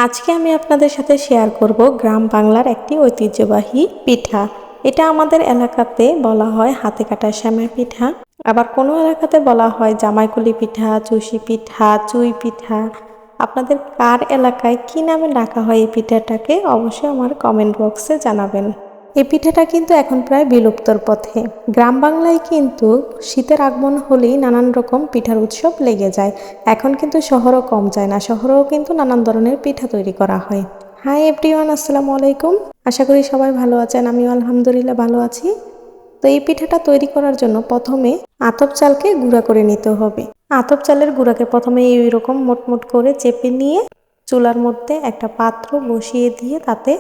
আজকে আমি আপনাদের সাথে শেয়ার করব গ্রাম বাংলার একটি ঐতিহ্যবাহী পিঠা। এটা আমাদের এলাকাতে বলা হয় হাতে কাটা সেমাই পিঠা, আবার কোনো এলাকাতে বলা হয় জামাইকুলি পিঠা, চুষি পিঠা, চুই পিঠা। আপনাদের কার এলাকায় কি নামে ডাকা হয় এই পিঠাটাকে অবশ্যই আমার কমেন্ট বক্সে জানাবেন। এই পিঠাটা কিন্তু এখন প্রায় বিলুপ্তর পথে। গ্রাম বাংলায় কিন্তু শীতের আগমন হলেই নানান রকম পিঠার উৎসব লেগে যায়। এখন কিন্তু শহরও কম যায় না, শহরেও কিন্তু নানান ধরনের পিঠা তৈরি করা হয়। হাই এভরিওয়ান, আসসালামু আলাইকুম। আশা করি সবাই ভালো আছেন, আমিও আলহামদুলিল্লাহ ভালো আছি। তো এই পিঠাটা তৈরি করার জন্য প্রথমে আতপ চালকে গুঁড়া করে নিতে হবে। আতপ চালের গুঁড়াকে প্রথমে এইরকম মোটমোট করে চেপে নিয়ে চুলার মধ্যে একটা পাত্র বসিয়ে দিয়ে তাতে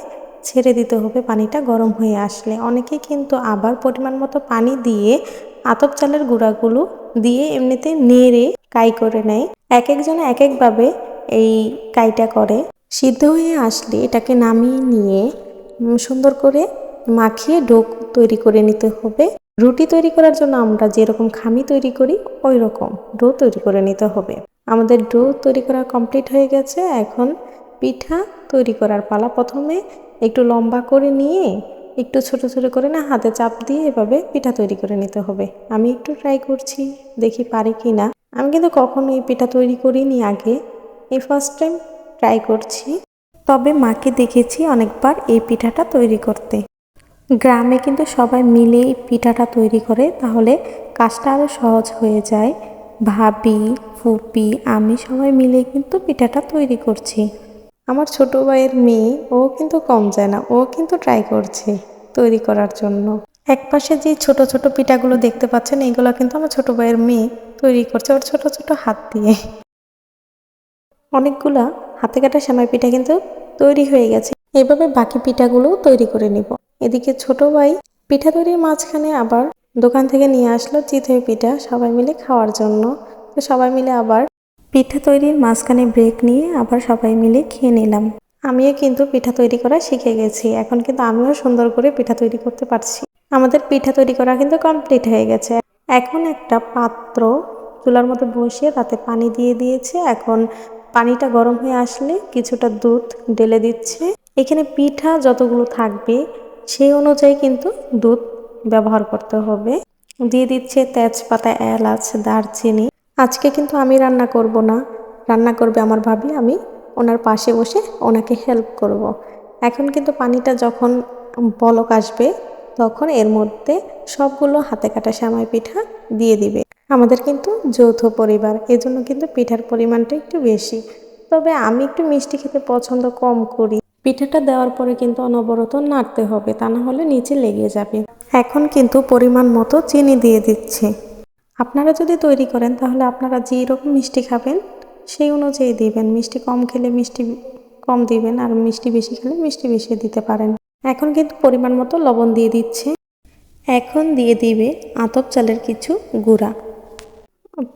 ছেড়ে দিতে হবে পানিটা গরম হয়ে আসলে। অনেকে কিন্তু আবার পরিমাণ মতো পানি দিয়ে আতপ চালের গুঁড়াগুলো দিয়ে এমনিতে নেড়ে কাই করে নেয়। এক একজনে এক একভাবে এই কাইটা করে। সিদ্ধ হয়ে আসলে এটাকে নামিয়ে নিয়ে সুন্দর করে মাখিয়ে ডো তৈরি করে নিতে হবে। রুটি তৈরি করার জন্য আমরা যেরকম খামি তৈরি করি ওই রকম ডো তৈরি করে নিতে হবে। আমাদের ডো তৈরি করা কমপ্লিট হয়ে গেছে। এখন পিঠা তৈরি করার পালা। প্রথমে একটু লম্বা করে নিয়ে একটু ছোট ছোট করে না হাতে চাপ দিয়ে এভাবে পিঠা তৈরি করে নিতে হবে। আমি একটু ট্রাই করছি, দেখি পারি কি না। আমি কিন্তু কখনো এই পিঠা তৈরি করিনি আগে, এই ফার্স্ট টাইম ট্রাই করছি। তবে মাকে দেখেছি অনেকবার এই পিঠাটা তৈরি করতে। গ্রামে কিন্তু সবাই মিলে এই পিঠাটা তৈরি করে, তাহলে কাজটা আরও সহজ হয়ে যায়। ভাবি, ফুপি, আমি সবাই মিলে কিন্তু পিঠাটা তৈরি করছি। আমার ছোট ভাইয়ের মেয়ে, ও কিন্তু কম যায় না, ও কিন্তু ট্রাই করছে তৈরি করার জন্য। একপাশে যে ছোট ছোট পিঠাগুলো দেখতে পাচ্ছেন, এগুলো কিন্তু আমার ছোট ভাইয়ের মেয়ে তৈরি করছে ওর ছোট ছোট হাত দিয়ে। অনেকগুলা হাতে কাটা সেমাই পিঠা কিন্তু তৈরি হয়ে গেছে। এভাবে বাকি পিঠাগুলো তৈরি করে নিব। এদিকে ছোট ভাই পিঠা তৈরির মাঝখানে আবার দোকান থেকে নিয়ে আসলো চিতই পিঠা সবাই মিলে খাওয়ার জন্য। তো সবাই মিলে আবার পিঠা তৈরির মাঝখানে ব্রেক নিয়ে আবার সবাই মিলে খেয়ে নিলাম। আমিও কিন্তু পিঠা তৈরি করা শিখে গেছি, এখন কিন্তু আমিও সুন্দর করে পিঠা তৈরি করতে পারছি। আমাদের পিঠা তৈরি করা কিন্তু কমপ্লিট হয়ে গেছে। এখন একটা পাত্র চুলার মধ্যে বসিয়ে তাতে পানি দিয়ে দিয়েছে। এখন পানিটা গরম হয়ে আসলে কিছুটা দুধ ঢেলে দিচ্ছে। এখানে পিঠা যতগুলো থাকবে সেই অনুযায়ী কিন্তু দুধ ব্যবহার করতে হবে। দিয়ে দিচ্ছে তেজপাতা, এলাচ, দারচিনি। আজকে কিন্তু আমি রান্না করব না, রান্না করবে আমার ভাবি। আমি ওনার পাশে বসে ওনাকে হেল্প করব। এখন কিন্তু পানিটা যখন বলক আসবে তখন এর মধ্যে সবগুলো হাতে কাটা সেমাই পিঠা দিয়ে দিবে। আমাদের কিন্তু যৌথ পরিবার, এজন্য কিন্তু পিঠার পরিমাণটা একটু বেশি। তবে আমি একটু মিষ্টি খেতে পছন্দ কম করি। পিঠাটা দেওয়ার পরে কিন্তু অনবরত নাড়তে হবে, তা না হলে নিচে লেগে যাবে। এখন কিন্তু পরিমাণ মতো চিনি দিয়ে দিচ্ছে। আপনারা যদি তৈরি করেন তাহলে আপনারা যেরকম মিষ্টি খাবেন সেই অনুযায়ী দিবেন। মিষ্টি কম খেলে মিষ্টি কম দিবেন, আর মিষ্টি বেশি খেলে মিষ্টি বেশি দিতে পারেন। এখন কিন্তু পরিমাণ মতো লবণ দিয়ে দিচ্ছে। এখন দিয়ে দিবে আতপ চালের কিছু গুঁড়া,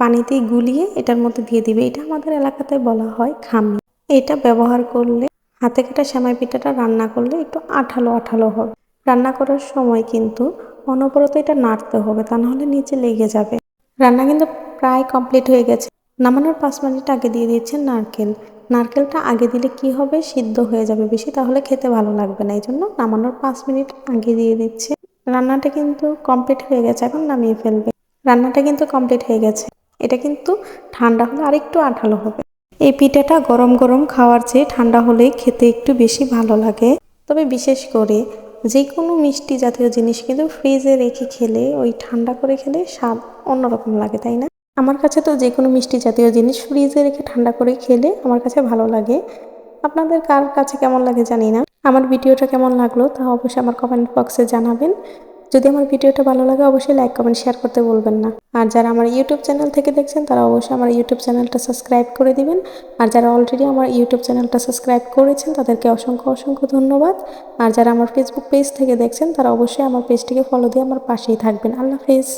পানিতে গুলিয়ে এটার মধ্যে দিয়ে দিবে। এটা আমাদের এলাকাতে বলা হয় খামি। এটা ব্যবহার করলে হাতে কাটা সেমাই পিঠাটা রান্না করলে একটু আঠালো আঠালো হবে। রান্না করার সময় কিন্তু অনবরত এটা নাড়তে হবে, তা নাহলে নিচে লেগে যাবে। রান্না কিন্তু প্রায় কমপ্লিট হয়ে গেছে। নামানোর 5 মিনিট আগে দিয়ে দিচ্ছেন নারকেল। নারকেলটা আগে দিলে কি হবে, সিদ্ধ হয়ে যাবে বেশি, তাহলে খেতে ভালো লাগবে না, এই জন্য নামানোর 5 মিনিট আগে দিয়ে দিচ্ছে। রান্নাটা কিন্তু কমপ্লিট হয়ে গেছে, এখন নামিয়ে ফেলবে। রান্নাটা কিন্তু কমপ্লিট হয়ে গেছে। এটা কিন্তু ঠান্ডা হলে আরেকটু আঠালো হবে। এই পিঠাটা গরম গরম খাওয়ার চেয়ে ঠান্ডা হলেই খেতে একটু বেশি ভালো লাগে। তবে বিশেষ করে যে কোনো মিষ্টি জাতীয় জিনিস কিন্তু ফ্রিজে রেখে খেলে, ওই ঠান্ডা করে খেলে স্বাদ অন্যরকম লাগে, তাই না? আমার কাছে তো যে কোনো মিষ্টি জাতীয় জিনিস ফ্রিজে রেখে ঠান্ডা করে খেলে আমার কাছে ভালো লাগে। আপনাদের কার কাছে কেমন লাগে জানি না। আমার ভিডিওটা কেমন লাগলো তা অবশ্যই আমার কমেন্ট বক্সে জানাবেন। যদি আমার ভিডিওটা ভালো লাগে অবশ্যই লাইক, কমেন্ট, শেয়ার করতে বলবেন না। আর যারা আমার ইউটিউব চ্যানেল থেকে দেখছেন তারা অবশ্যই আমার ইউটিউব চ্যানেলটা সাবস্ক্রাইব করে দিবেন। আর যারা অলরেডি আমার ইউটিউব চ্যানেলটা সাবস্ক্রাইব করেছেন তাদেরকে অসংখ্য অসংখ্য ধন্যবাদ। আর যারা আমার ফেসবুক পেজ থেকে দেখছেন তারা অবশ্যই আমার পেজটিকে ফলো দিয়ে আমার পাশেই থাকবেন। আল্লাহ হাফেজ।